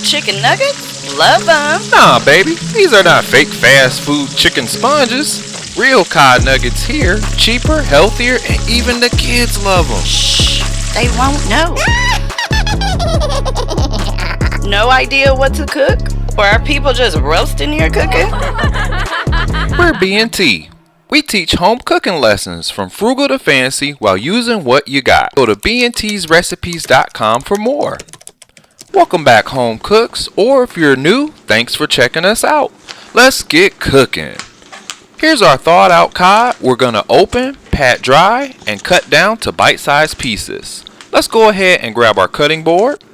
chicken nuggets? Love them. Nah, baby, these are not fake fast food chicken sponges. Real cod nuggets here, cheaper, healthier, and even the kids love them. Shh, they won't know. No idea what to cook? Or are people just roasting your cooking? We're B&T. We teach home cooking lessons from frugal to fancy while using what you got. Go to bntsrecipes.com for more. Welcome back, home cooks, or if you're new, thanks for checking us out. Let's get cooking. Here's our thawed out cod. We're gonna open, pat dry, and cut down to bite-sized pieces. Let's go ahead and grab our cutting board.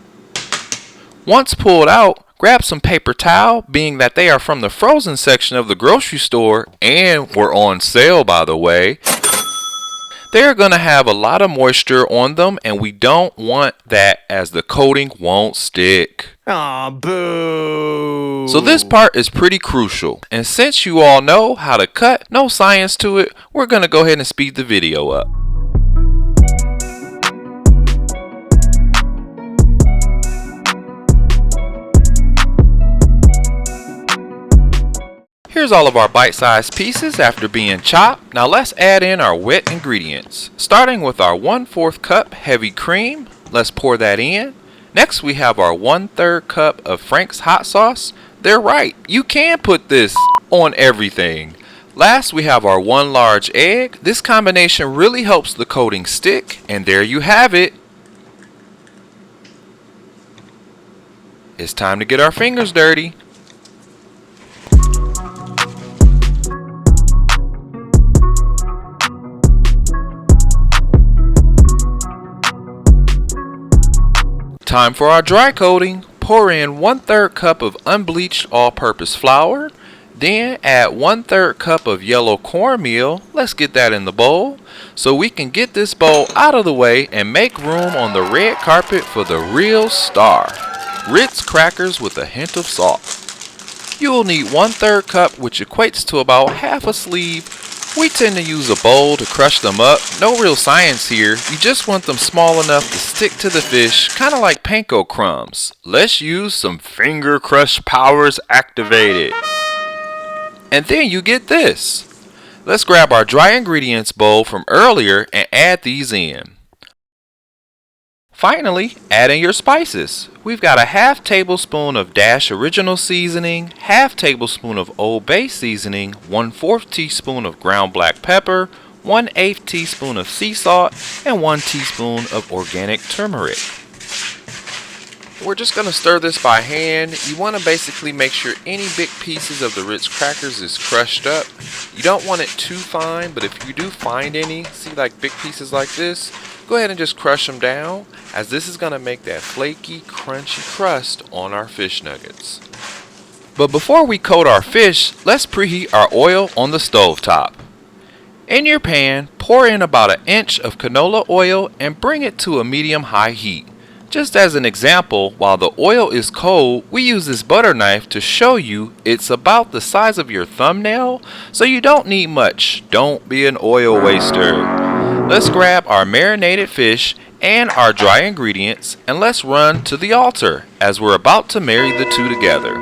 Once pulled out, grab some paper towel, being that they are from the frozen section of the grocery store and were on sale, by the way. They're going to have a lot of moisture on them, and we don't want that as the coating won't stick. Aw, boo! So this part is pretty crucial, and since you all know how to cut, no science to it, we're going to go ahead and speed the video up. Here's all of our bite-sized pieces after being chopped. Now let's add in our wet ingredients. Starting with our 1/4 cup heavy cream. Let's pour that in. Next we have our 1/3 cup of Frank's hot sauce. They're right, you can put this on everything. Last we have our 1 large egg. This combination really helps the coating stick, and there you have it. It's time to get our fingers dirty. Time for our dry coating. Pour in 1/3 cup of unbleached all-purpose flour. Then add 1/3 cup of yellow cornmeal. Let's get that in the bowl so we can get this bowl out of the way and make room on the red carpet for the real star. Ritz crackers with a hint of salt. You will need 1/3 cup, which equates to about half a sleeve. We tend to use a bowl to crush them up. No real science here. You just want them small enough to stick to the fish, kind of like panko crumbs. Let's use some finger crush powers activated. And then you get this. Let's grab our dry ingredients bowl from earlier and add these in. Finally, add in your spices. We've got a 1/2 tablespoon of Dash Original Seasoning, 1/2 tablespoon of Old Bay Seasoning, 1/4 teaspoon of ground black pepper, 1/8 teaspoon of sea salt, and 1 teaspoon of organic turmeric. We're just going to stir this by hand. You want to basically make sure any big pieces of the Ritz crackers is crushed up. You don't want it too fine, but if you do find any, see like big pieces like this, go ahead and just crush them down, as this is going to make that flaky, crunchy crust on our fish nuggets. But before we coat our fish, let's preheat our oil on the stove top. In your pan, pour in about 1 inch of canola oil and bring it to a medium-high heat. Just as an example, while the oil is cold, we use this butter knife to show you it's about the size of your thumbnail, so you don't need much. Don't be an oil waster. Let's grab our marinated fish and our dry ingredients and let's run to the altar as we're about to marry the two together.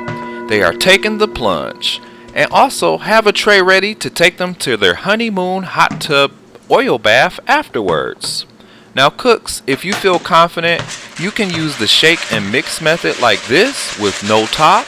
They are taking the plunge. And also have a tray ready to take them to their honeymoon hot tub oil bath afterwards. Now cooks, if you feel confident, you can use the shake and mix method like this with no top,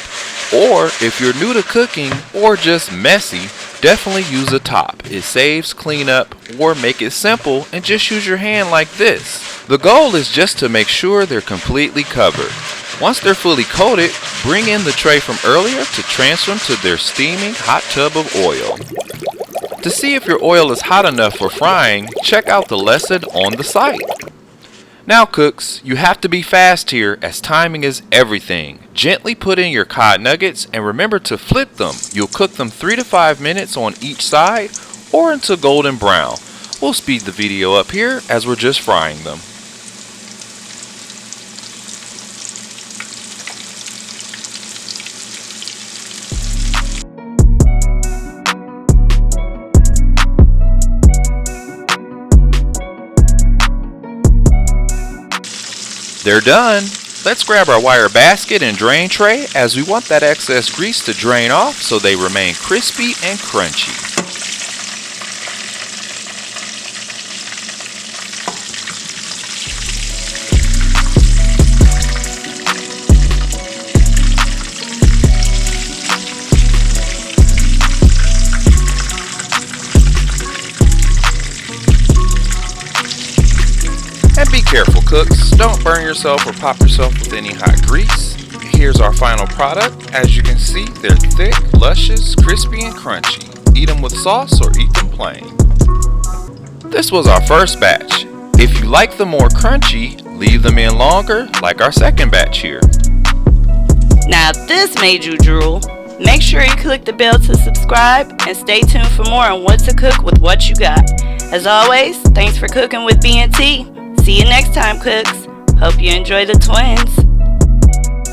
or if you're new to cooking or just messy, definitely use a top. It saves cleanup, or make it simple and just use your hand like this. The goal is just to make sure they're completely covered. Once they're fully coated, bring in the tray from earlier to transfer them to their steaming hot tub of oil. To see if your oil is hot enough for frying, check out the lesson on the site. Now cooks, you have to be fast here as timing is everything. Gently put in your cod nuggets and remember to flip them. You'll cook them 3 to 5 minutes on each side or until golden brown. We'll speed the video up here as we're just frying them. They're done. Let's grab our wire basket and drain tray as we want that excess grease to drain off so they remain crispy and crunchy. And be careful, cooks. Don't burn yourself or pop yourself with any hot grease. Here's our final product. As you can see, they're thick, luscious, crispy, and crunchy. Eat them with sauce or eat them plain. This was our first batch. If you like them more crunchy, leave them in longer, like our second batch here. Now if this made you drool, make sure you click the bell to subscribe and stay tuned for more on what to cook with what you got. As always, thanks for cooking with B&T. See you next time, cooks. Hope you enjoy the twins.